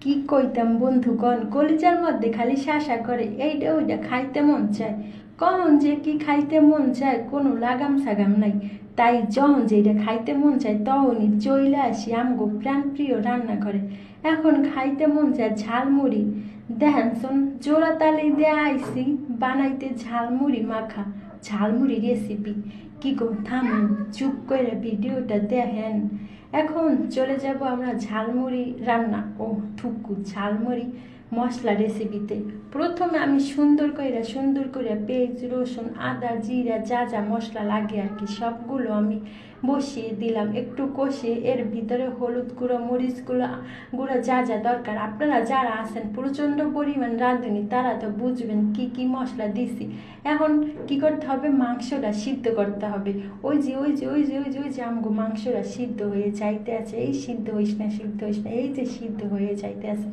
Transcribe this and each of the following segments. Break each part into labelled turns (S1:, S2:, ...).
S1: কি কইতাম বন্ধুগণ, কলিজার মধ্যে খালি শাসা করে এইটা ওইটা খাইতে মন চায়। কখন যে কি খাইতে মন চায় কোনো লাগাম সাগাম নাই। তাই যখন যেটা খাইতে মন চায় তখনই চইলে আসি আমগো প্রাণপ্রিয় রান্না করে। এখন খাইতে মন চায় ঝালমুড়ি। দেখেন শোন, জোড়া তালি দিয়ে আইসি বানাইতে ঝালমুড়ি মাখা, ঝালমুড়ি রেসিপি। কি গো থামুন, চুপ করে ভিডিওটা দেখেন। এখন চলে যাব আমরা ঝালমুড়ি রান্না ও থুকু ঝালমুড়ি মশলা রেসিপিতে। প্রথমে আমি সুন্দর করে পেঁয়াজ রসুন আদা জিরা যা যা মশলা লাগে আর কি সবগুলো আমি বসিয়ে দিলাম, একটু কষে এর ভিতরে হলুদ গুঁড়ো মরিচ গুঁড়ো যা যা দরকার। আপনারা যারা আছেন প্রচণ্ড পরিমাণ রাঁধুনি তারা তো বুঝবেন কি কি মশলা দিছি। এখন কি করতে হবে, মাংসটা সিদ্ধ করতে হবে। ওই যে আমগো মাংসটা সিদ্ধ হয়ে যাইতে আছে, এই সিদ্ধ হইস না এই যে সিদ্ধ হয়ে যাইতে আছে।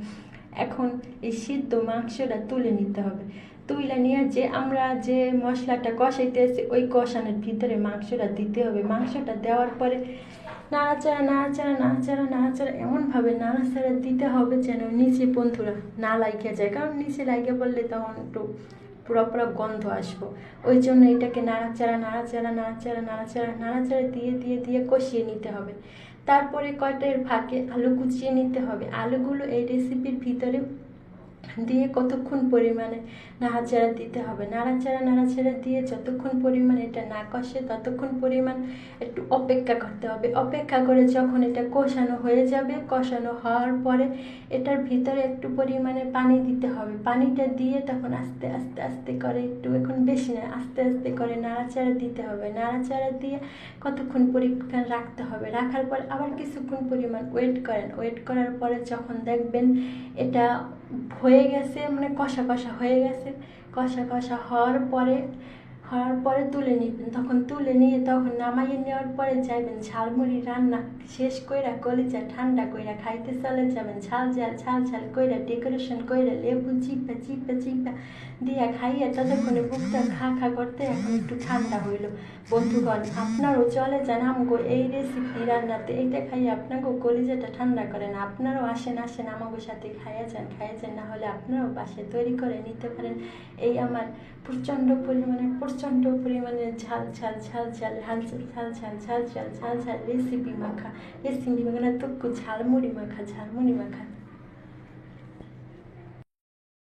S1: এখন এই সিদ্ধ মাংসটা তুলে নিতে হবে। তুলে নিয়ে যে আমরা যে মশলাটা কষাইতেছি ওই কষানোর ভিতরে মাংসটা দিতে হবে। মাংসটা দেওয়ার পরে নাড়াচাড়া এমনভাবে নাড়াচাড়া দিতে হবে যেন নিচে বন্ধুরা না লাগিয়ে যায়, কারণ নিচে লাগিয়ে পড়লে তখন একটু পুরো গন্ধ আসবো। ওই জন্য এটাকে নাড়াচাড়া দিয়ে কষিয়ে নিতে হবে। তারপরে কয়টার ভাগে আলু কুচিয়ে নিতে হবে। আলুগুলো এই রেসিপির ভিতরে দিয়ে কতক্ষণ পরিমাণে নাড়াচাড়া দিতে হবে। নাড়াচাড়া দিয়ে যতক্ষণ পরিমাণ এটা না কষে ততক্ষণ পরিমাণ একটু অপেক্ষা করতে হবে। অপেক্ষা করে যখন এটা কষানো হয়ে যাবে, কষানো হওয়ার পরে এটার ভিতরে একটু পরিমাণে পানি দিতে হবে। পানিটা দিয়ে তখন আস্তে করে একটু, এখন বেশি না, আস্তে করে নাড়াচাড়া দিতে হবে। নাড়াচাড়া দিয়ে কতক্ষণ পরিমাণ রাখতে হবে। রাখার পর আবার কিছুক্ষণ পরিমাণ ওয়েট করার পরে যখন দেখবেন এটা হয়ে গেছে, মানে কষা হয়ে গেছে, কষা হওয়ার পরে তুলে নিবেন। তুলে নিয়ে তখন নামাইয়ে নেওয়ার পরে যাইবেন ঝালমুড়ি রান্না শেষ কইরা কলিজা ঠান্ডা কইরা খাইতে চলে যাবেন। ঝাল কইরা ডেকোরেশন কইরা লেবু চিপা দিয়া খাইয়া ততক্ষণে বুকটা খা করতে এখন একটু ঠান্ডা হইল। বন্ধুগণ আপনারও চলে যান আমগো এই রেসিপি রান্নাতে, এইটা খাইয়ে আপনাকেও কলিজাটা ঠান্ডা করেন। আপনারাও আসেন আমাগোর সাথে খাইয়া যান। না হলে আপনারাও বাসায় তৈরি করে নিতে পারেন এই আমার প্রচণ্ড পরিমাণে ঝাল রেসিপি মাখা তুক্কু ঝালমুড়ি মাখা।